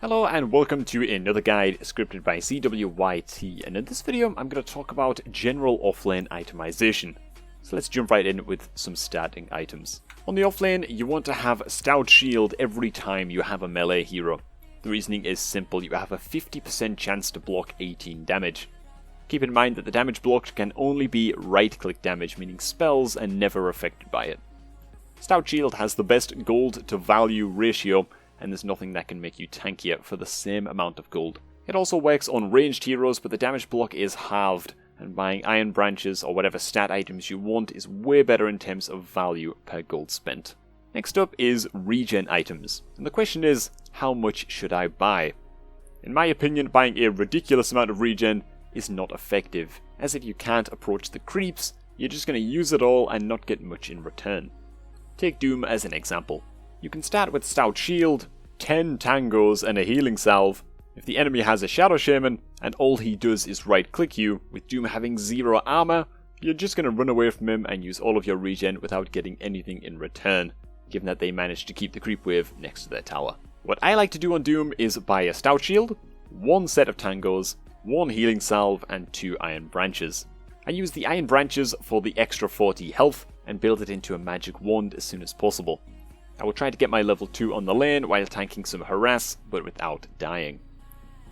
Hello and welcome to another guide scripted by CWYT, and in this video I'm going to talk about general offlane itemization. So let's jump right in with some starting items. On the offlane, you want to have Stout Shield every time you have a melee hero. The reasoning is simple: you have a 50% chance to block 18 damage. Keep in mind that the damage blocked can only be right click damage, meaning spells, and never affected by it. Stout Shield has the best gold to value ratio, and there's nothing that can make you tankier for the same amount of gold. It also works on ranged heroes, but the damage block is halved, and buying iron branches or whatever stat items you want is way better in terms of value per gold spent. Next up is regen items, and the question is, how much should I buy? In my opinion, buying a ridiculous amount of regen is not effective, as if you can't approach the creeps, you're just going to use it all and not get much in return. Take Doom as an example. You can start with Stout Shield, 10 tangos and a healing salve. If the enemy has a Shadow Shaman and all he does is right click you, with Doom having 0 armor, you're just going to run away from him and use all of your regen without getting anything in return, given that they managed to keep the creep wave next to their tower. What I like to do on Doom is buy a Stout Shield, 1 set of tangos, 1 healing salve and 2 iron branches. I use the iron branches for the extra 40 health and build it into a magic wand as soon as possible. I will try to get my level 2 on the lane while tanking some harass, but without dying.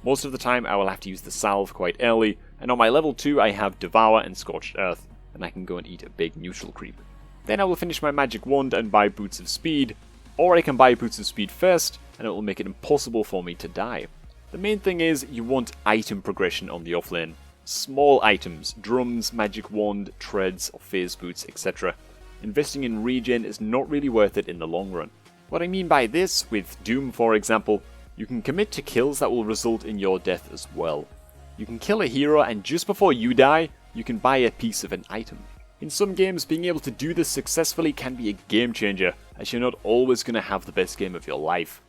Most of the time I will have to use the salve quite early, and on my level 2 I have Devour and Scorched Earth, and I can go and eat a big neutral creep. Then I will finish my magic wand and buy Boots of Speed, or I can buy Boots of Speed first, and it will make it impossible for me to die. The main thing is, you want item progression on the offlane. Small items, drums, magic wand, treads, or phase boots, etc. Investing in regen is not really worth it in the long run. What I mean by this, with Doom for example, you can commit to kills that will result in your death as well. You can kill a hero and just before you die, you can buy a piece of an item. In some games, being able to do this successfully can be a game changer, as you're not always going to have the best game of your life.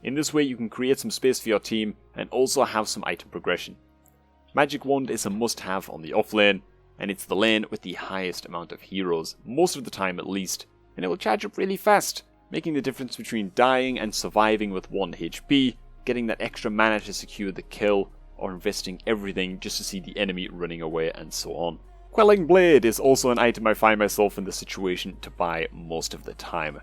In this way you can create some space for your team and also have some item progression. Magic Wand is a must-have on the offlane, and it's the lane with the highest amount of heroes, most of the time at least, and it will charge up really fast, making the difference between dying and surviving with 1 HP, getting that extra mana to secure the kill, or investing everything just to see the enemy running away and so on. Quelling Blade is also an item I find myself in the situation to buy most of the time.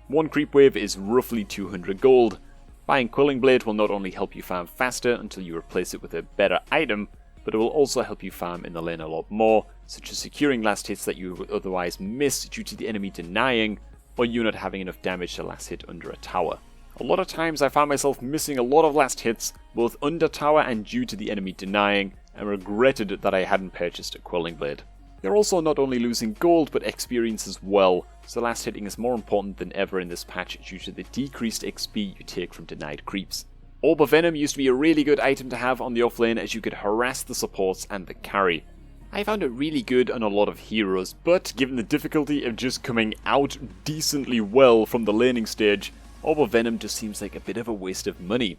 1 creep wave is roughly 200 gold. Buying Quelling Blade will not only help you farm faster until you replace it with a better item, but it will also help you farm in the lane a lot more, such as securing last hits that you would otherwise miss due to the enemy denying, or you not having enough damage to last hit under a tower. A lot of times I found myself missing a lot of last hits, both under tower and due to the enemy denying, and regretted that I hadn't purchased a Quelling Blade. You're also not only losing gold but experience as well, so last hitting is more important than ever in this patch due to the decreased XP you take from denied creeps. Orb of Venom used to be a really good item to have on the offlane, as you could harass the supports and the carry. I found it really good on a lot of heroes, but given the difficulty of just coming out decently well from the laning stage, Orb of Venom just seems like a bit of a waste of money.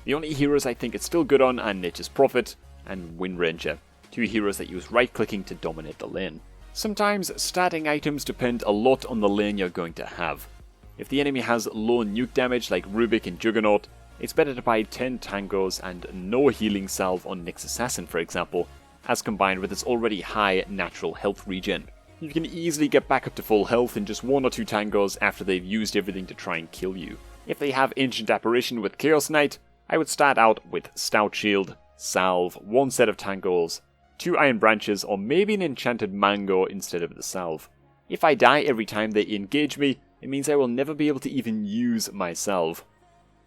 The only heroes I think it's still good on are Nature's Prophet and Wind Ranger, 2 heroes that use right clicking to dominate the lane. Sometimes starting items depend a lot on the lane you're going to have. If the enemy has low nuke damage like Rubik and Juggernaut, it's better to buy 10 tangos and no healing salve on Nyx Assassin for example, as combined with its already high natural health regen. You can easily get back up to full health in just 1 or 2 tangos after they've used everything to try and kill you. If they have Ancient Apparition with Chaos Knight, I would start out with Stout Shield, salve, 1 set of tangos, 2 iron branches, or maybe an enchanted mango instead of the salve. If I die every time they engage me, it means I will never be able to even use my salve.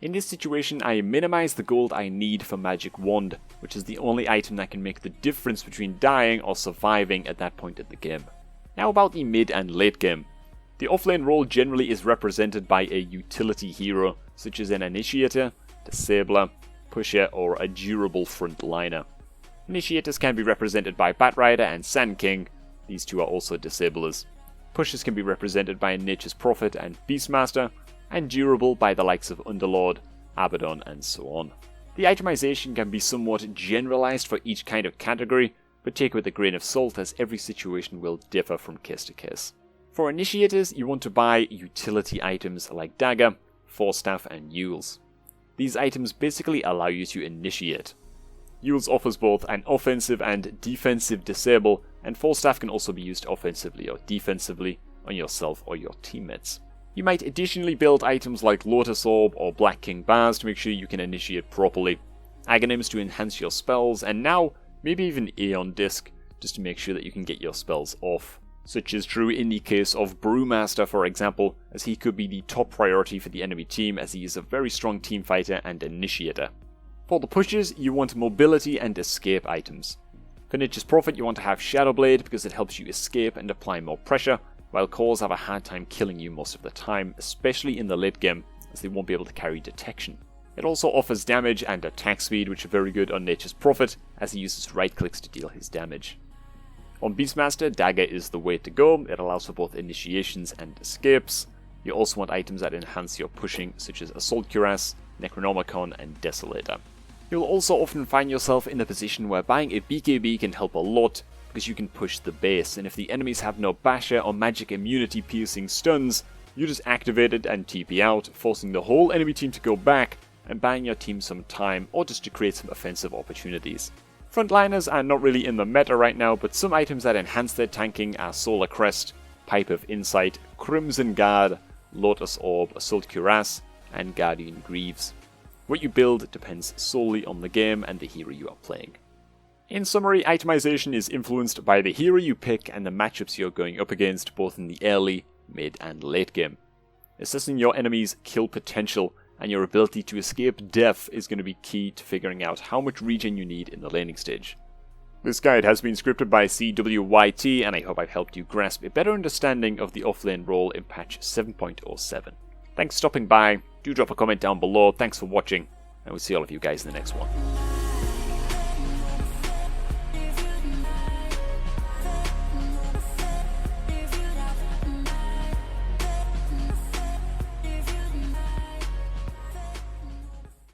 In this situation, I minimize the gold I need for Magic Wand, which is the only item that can make the difference between dying or surviving at that point in the game. Now about the mid and late game. The offlane role generally is represented by a utility hero, such as an initiator, disabler, pusher, or a durable frontliner. Initiators can be represented by Batrider and Sand King, these 2 are also disablers. Pushers can be represented by Nature's Prophet and Beastmaster, and durable by the likes of Underlord, Abaddon, and so on. The itemization can be somewhat generalized for each kind of category, but take it with a grain of salt as every situation will differ from case to case. For initiators, you want to buy utility items like Dagger, Force Staff, and Yules. these items basically allow you to initiate. Use offers both an offensive and defensive disable, and Force Staff can also be used offensively or defensively on yourself or your teammates. You might additionally build items like Lotus Orb or Black King Bars to make sure you can initiate properly, Aghanim's to enhance your spells, and now maybe even Aeon Disc just to make sure that you can get your spells off. Such is true in the case of Brewmaster, for example, as he could be the top priority for the enemy team as he is a very strong team fighter and initiator. For the pushes, you want mobility and escape items. For Nature's Prophet, you want to have Shadowblade because it helps you escape and apply more pressure, while cores have a hard time killing you most of the time, especially in the late game, as they won't be able to carry detection. It also offers damage and attack speed, which are very good on Nature's Prophet, as he uses right clicks to deal his damage. On Beastmaster, Dagger is the way to go. It allows for both initiations and escapes. You also want items that enhance your pushing, such as Assault Cuirass, Necronomicon, and Desolator. You'll also often find yourself in the position where buying a BKB can help a lot, because you can push the base, and if the enemies have no Basher or magic immunity piercing stuns, you just activate it and TP out, forcing the whole enemy team to go back, and buying your team some time, or just to create some offensive opportunities. Frontliners are not really in the meta right now, but some items that enhance their tanking are Solar Crest, Pipe of Insight, Crimson Guard, Lotus Orb, Assault Cuirass, and Guardian Greaves. What you build depends solely on the game and the hero you are playing. In summary, itemization is influenced by the hero you pick and the matchups you're going up against both in the early, mid, and late game. Assessing your enemy's kill potential and your ability to escape death is going to be key to figuring out how much regen you need in the laning stage. This guide has been scripted by CWYT, and I hope I've helped you grasp a better understanding of the Offlane Role in patch 7.07. Thanks for stopping by, do drop a comment down below, thanks for watching, and we'll see all of you guys in the next one.